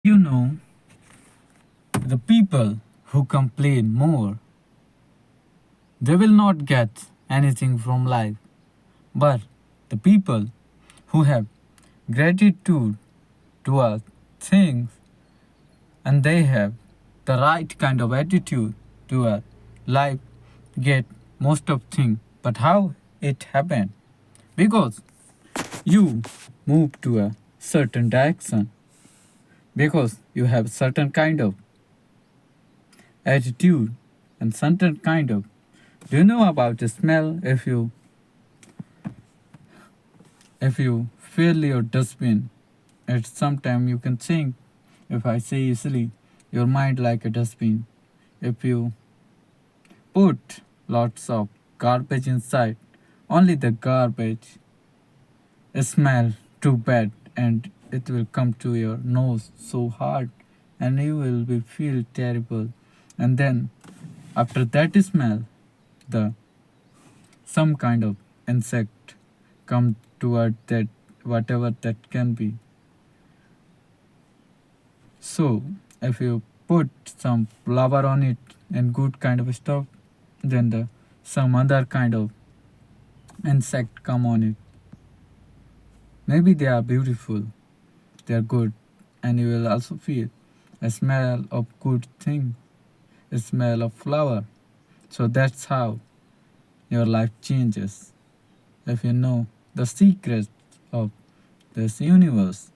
You know, the people who complain more, they will not get anything from life. But the people who have gratitude towards things and they have the right kind of attitude toward life get most of things. But how it happened? Because you move to a certain direction, because you have certain kind of attitude and certain kind of. Do you know about the smell? If you fill your dustbin, at some time you can think, if I say easily, your mind like a dustbin. If you put lots of garbage inside, only the garbage smell too bad and it will come to your nose so hard and you will be feel terrible. And then after that smell, the some kind of insect come toward that, whatever that can be. So if you put some flour on it and good kind of stuff, then the some other kind of insect come on it. Maybe they are beautiful, they are good, and you will also feel a smell of good thing, a smell of flower. So that's how your life changes. If you know the secret of this universe,